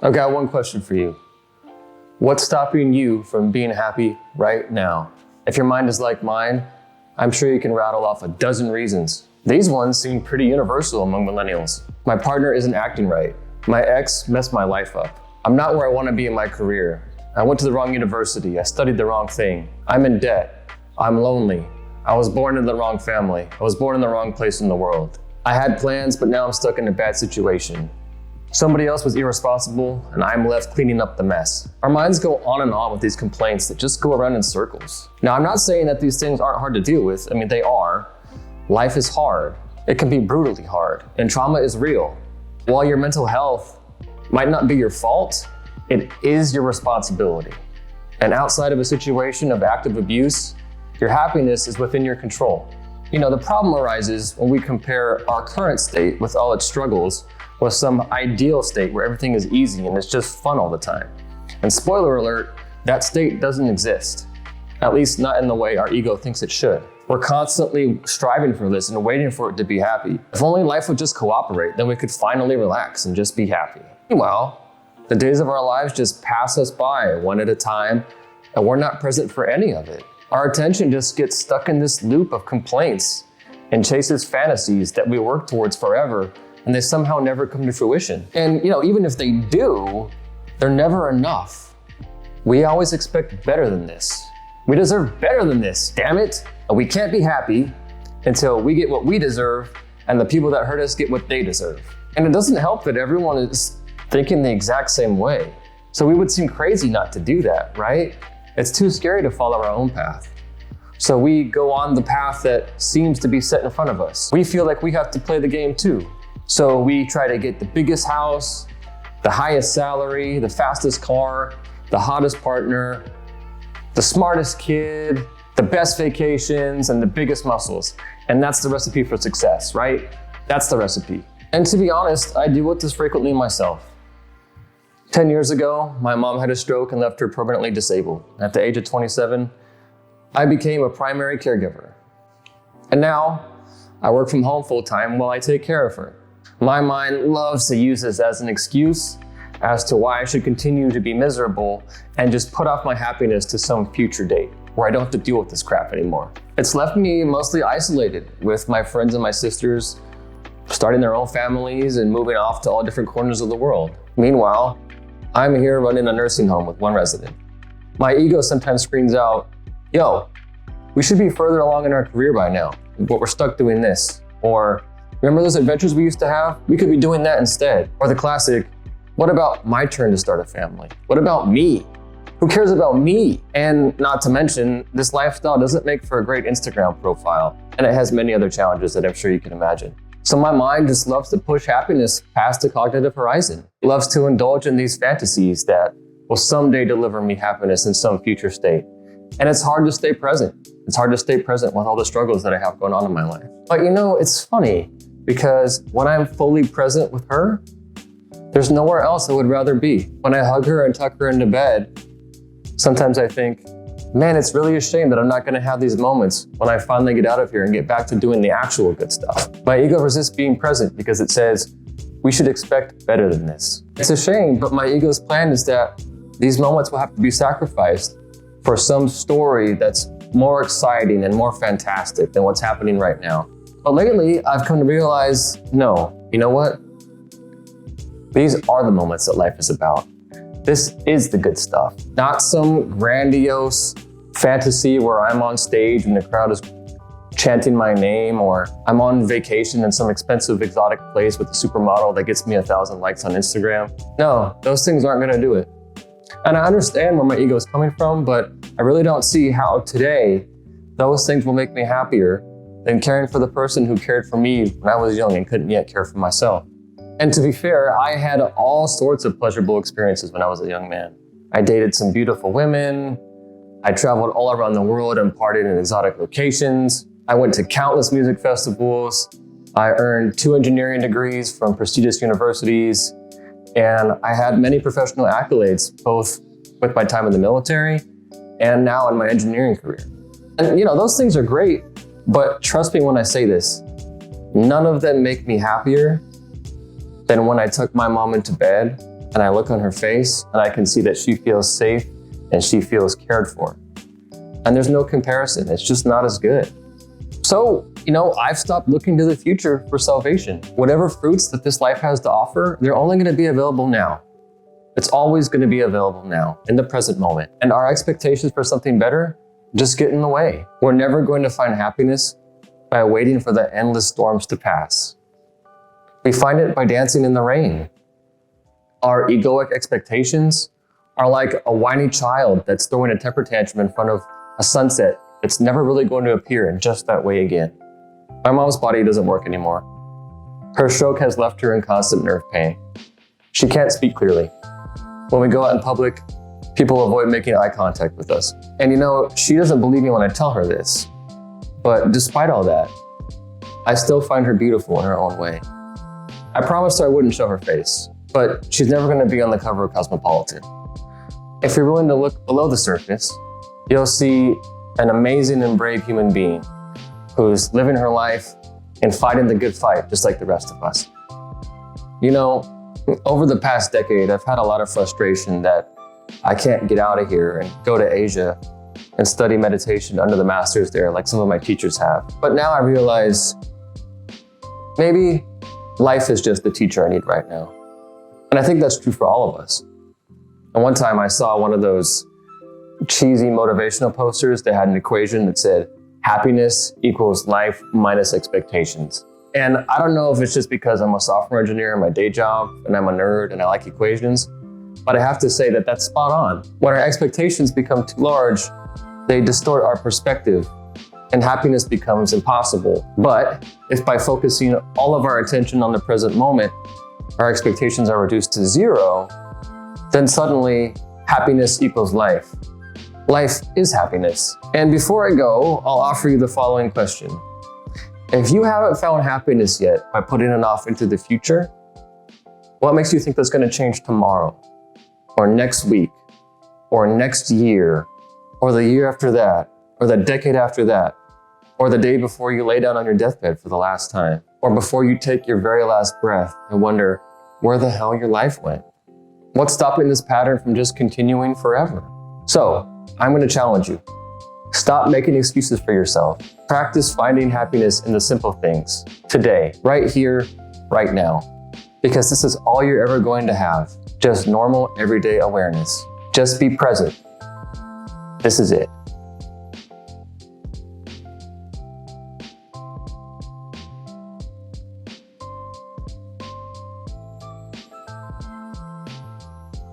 I've got one question for you. What's stopping you from being happy right now? If your mind is like mine, I'm sure you can rattle off a dozen reasons. These ones seem pretty universal among millennials. My partner isn't acting right. My ex messed my life up. I'm not where I want to be in my career. I went to the wrong university. I studied the wrong thing. I'm in debt. I'm lonely. I was born in the wrong family. I was born in the wrong place in the world. I had plans, but now I'm stuck in a bad situation. Somebody else was irresponsible, and I'm left cleaning up the mess. Our minds go on and on with these complaints that just go around in circles. Now, I'm not saying that these things aren't hard to deal with. I mean, they are. Life is hard. It can be brutally hard, and trauma is real. While your mental health might not be your fault, it is your responsibility. And outside of a situation of active abuse, your happiness is within your control. The problem arises when we compare our current state with all its struggles with some ideal state where everything is easy and it's just fun all the time. And spoiler alert, that state doesn't exist. At least not in the way our ego thinks it should. We're constantly striving for this and waiting for it to be happy. If only life would just cooperate, then we could finally relax and just be happy. Meanwhile, the days of our lives just pass us by one at a time, and we're not present for any of it. Our attention just gets stuck in this loop of complaints and chases fantasies that we work towards forever, and they somehow never come to fruition. And even if they do, they're never enough. We always expect better than this. We deserve better than this, damn it. We can't be happy until we get what we deserve and the people that hurt us get what they deserve. And it doesn't help that everyone is thinking the exact same way. So we would seem crazy not to do that, right? It's too scary to follow our own path. So we go on the path that seems to be set in front of us. We feel like we have to play the game too. So we try to get the biggest house, the highest salary, the fastest car, the hottest partner, the smartest kid, the best vacations, and the biggest muscles. And that's the recipe for success, right? That's the recipe. And to be honest, I deal with this frequently myself. 10 years ago, my mom had a stroke and left her permanently disabled. At the age of 27, I became a primary caregiver. And now, I work from home full-time while I take care of her. My mind loves to use this as an excuse as to why I should continue to be miserable and just put off my happiness to some future date where I don't have to deal with this crap anymore. It's left me mostly isolated with my friends and my sisters starting their own families and moving off to all different corners of the world. Meanwhile, I'm here running a nursing home with one resident. My ego sometimes screams out, yo, we should be further along in our career by now, but we're stuck doing this. Or, remember those adventures we used to have? We could be doing that instead. Or the classic, what about my turn to start a family? What about me? Who cares about me? And not to mention, this lifestyle doesn't make for a great Instagram profile, and it has many other challenges that I'm sure you can imagine. So my mind just loves to push happiness past the cognitive horizon. It loves to indulge in these fantasies that will someday deliver me happiness in some future state. And it's hard to stay present. It's hard to stay present with all the struggles that I have going on in my life. But it's funny because when I'm fully present with her, there's nowhere else I would rather be. When I hug her and tuck her into bed, sometimes I think, man, it's really a shame that I'm not gonna have these moments when I finally get out of here and get back to doing the actual good stuff. My ego resists being present because it says, we should expect better than this. It's a shame, but my ego's plan is that these moments will have to be sacrificed for some story that's more exciting and more fantastic than what's happening right now. But lately, I've come to realize, no, you know what? These are the moments that life is about. This is the good stuff, not some grandiose fantasy where I'm on stage and the crowd is chanting my name, or I'm on vacation in some expensive exotic place with a supermodel that gets me 1,000 likes on Instagram. No, those things aren't gonna do it. And I understand where my ego is coming from, but I really don't see how today those things will make me happier than caring for the person who cared for me when I was young and couldn't yet care for myself. And to be fair, I had all sorts of pleasurable experiences when I was a young man. I dated some beautiful women. I traveled all around the world and partied in exotic locations. I went to countless music festivals. I earned 2 engineering degrees from prestigious universities. And I had many professional accolades, both with my time in the military and now in my engineering career. And those things are great, but trust me when I say this, none of them make me happier than when I took my mom into bed and I look on her face and I can see that she feels safe and she feels cared for. And there's no comparison. It's just not as good. So, I've stopped looking to the future for salvation. Whatever fruits that this life has to offer, they're only going to be available now. It's always going to be available now, in the present moment. And our expectations for something better just get in the way. We're never going to find happiness by waiting for the endless storms to pass. We find it by dancing in the rain. Our egoic expectations are like a whiny child that's throwing a temper tantrum in front of a sunset that's never really going to appear in just that way again. My mom's body doesn't work anymore. Her stroke has left her in constant nerve pain. She can't speak clearly. When we go out in public, people avoid making eye contact with us. And she doesn't believe me when I tell her this. But despite all that, I still find her beautiful in her own way. I promised her I wouldn't show her face, but she's never going to be on the cover of Cosmopolitan. If you're willing to look below the surface, you'll see an amazing and brave human being who's living her life and fighting the good fight just like the rest of us. Over the past decade, I've had a lot of frustration that I can't get out of here and go to Asia and study meditation under the masters there like some of my teachers have. But now I realize maybe life is just the teacher I need right now. And I think that's true for all of us. And one time I saw one of those cheesy motivational posters that had an equation that said happiness equals life minus expectations. And I don't know if it's just because I'm a software engineer in my day job and I'm a nerd and I like equations, but I have to say that that's spot on. When our expectations become too large, they distort our perspective and happiness becomes impossible. But if by focusing all of our attention on the present moment, our expectations are reduced to zero, then suddenly happiness equals life. Life is happiness. And before I go, I'll offer you the following question. If you haven't found happiness yet by putting it off into the future, what makes you think that's going to change tomorrow, or next week, or next year, or the year after that, or the decade after that, or the day before you lay down on your deathbed for the last time, or before you take your very last breath and wonder where the hell your life went? What's stopping this pattern from just continuing forever? So, I'm going to challenge you. Stop making excuses for yourself. Practice finding happiness in the simple things. Today, right here, right now. Because this is all you're ever going to have. Just normal, everyday awareness. Just be present. This is it.